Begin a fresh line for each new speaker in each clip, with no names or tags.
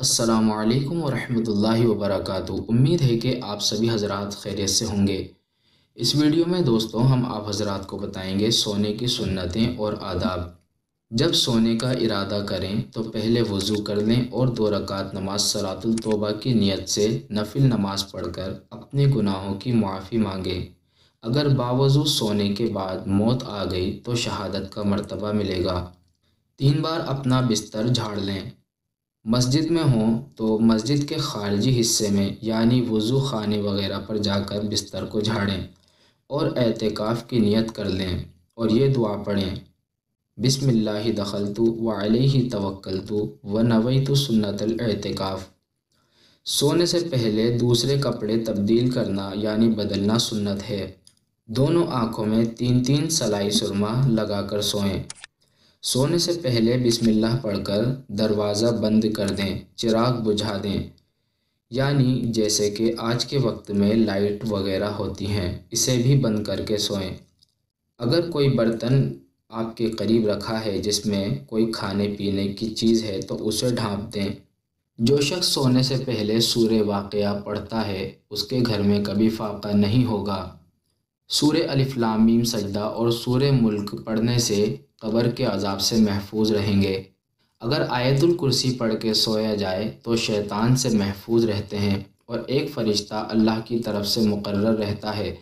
अस्सलामु अलैकुम वरहमतुल्लाहि वबरकातुहू। उम्मीद है कि आप सभी हजरात खैरियत से होंगे। इस वीडियो में दोस्तों हम आप हजरात को बताएंगे सोने की सुन्नतें और आदाब। जब सोने का इरादा करें तो पहले वज़ू कर लें और 2 रकात नमाज सलातुल तौबा की नीयत से नफिल नमाज पढ़कर अपने गुनाहों की मुआफ़ी मांगें। अगर बावजूद सोने के बाद मौत आ गई तो शहादत का मर्तबा मिलेगा। 3 बार अपना बिस्तर झाड़ लें। मस्जिद में हों तो मस्जिद के खारजी हिस्से में यानी वज़ू खाने वगैरह पर जाकर बिस्तर को झाड़ें और एतिकाफ़ की नियत कर लें और ये दुआ पढ़ें, बिस्मिल्लाहि दखलतु व अलैहि तवक्कलतु व नवैतु सुन्नतल एतिकाफ़। सोने से पहले दूसरे कपड़े तब्दील करना यानी बदलना सुन्नत है। दोनों आँखों में 3-3 सलाई सुरमा लगाकर सोएं। सोने से पहले बिस्मिल्लाह पढ़कर दरवाज़ा बंद कर दें, चिराग बुझा दें, यानी जैसे कि आज के वक्त में लाइट वगैरह होती हैं, इसे भी बंद करके सोएं। अगर कोई बर्तन आपके करीब रखा है जिसमें कोई खाने पीने की चीज़ है तो उसे ढाँप दें। जो शख्स सोने से पहले सूरे वाक़िया पढ़ता है उसके घर में कभी फाका नहीं होगा। सूरे अलिफ लाम मीम सजदा और सूरे मुल्क पढ़ने से कब्र के अज़ाब से महफूज रहेंगे। अगर आयतुल कुर्सी पढ़ के सोया जाए तो शैतान से महफूज रहते हैं और एक फ़रिश्ता अल्लाह की तरफ से मुकर्रर रहता है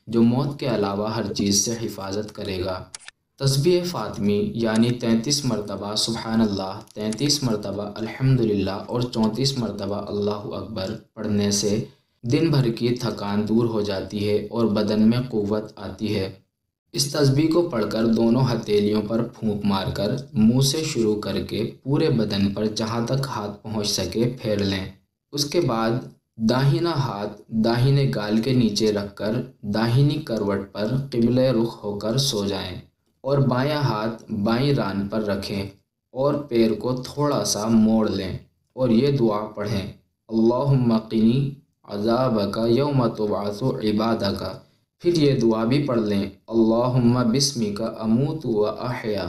जो मौत के अलावा हर चीज़ से हिफाजत करेगा। तस्बीह फ़ातिमी यानी 33 मरतबा सुबहानल्लाह, 33 मरतबा अल्हम्दुलिल्लाह और 34 मरतबा अल्लाहु अकबर पढ़ने से दिन भर की थकान दूर हो जाती है और बदन में क़ुव्वत आती है। इस तस्बीह को पढ़कर दोनों हथेलियों पर फूंक मारकर मुंह से शुरू करके पूरे बदन पर जहां तक हाथ पहुंच सके फेर लें। उसके बाद दाहिना हाथ दाहिने गाल के नीचे रखकर दाहिनी करवट पर क़िबले रुख होकर सो जाएं और बायां हाथ बाईं रान पर रखें और पैर को थोड़ा सा मोड़ लें और ये दुआ पढ़ें, अल्लाहुम्मा क़िनी अज़ाबका यौम तुबअसु इबादका। फिर ये दुआ भी पढ़ लें, अल्लाहुम्मा बिस्मिका अमूतु व अहया।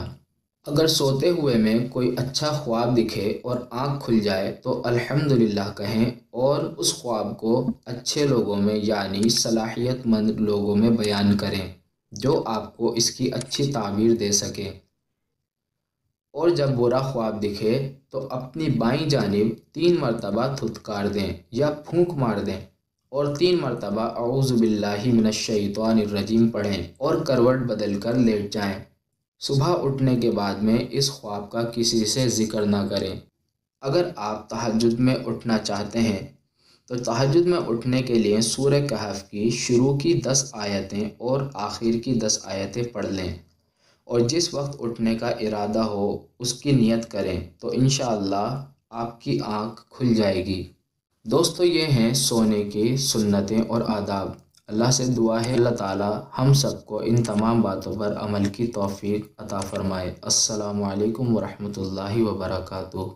अगर सोते हुए में कोई अच्छा ख्वाब दिखे और आँख खुल जाए तो अल्हम्दुलिल्लाह कहें और उस ख्वाब को अच्छे लोगों में यानी सलाहियतमंद लोगों में बयान करें जो आपको इसकी अच्छी ताबीर दे सकें। और जब बुरा ख्वाब दिखे तो अपनी बाईं जानिब 3 मरतबा थुतकार दें या फूंक मार दें और 3 मरतबा औज़ु बिल्लाहि मिनश शैतानिर रजीम पढ़ें और करवट बदल कर लेट जाएं। सुबह उठने के बाद में इस ख्वाब का किसी से ज़िक्र ना करें। अगर आप तहज्जुद में उठना चाहते हैं तो तहज्जुद में उठने के लिए सूरह कहफ की शुरू की 10 आयतें और आखिर की 10 आयतें पढ़ लें और जिस वक्त उठने का इरादा हो उसकी नियत करें तो इंशाअल्लाह आपकी आँख खुल जाएगी। दोस्तों ये हैं सोने की सुन्नतें और आदाब। अल्लाह से दुआ है अल्लाह ताला हम सबको इन तमाम बातों पर अमल की तौफीक अता फ़रमाए। अस्सलामु अलैकुम वरहमतुल्लाहि वबरकातुहू।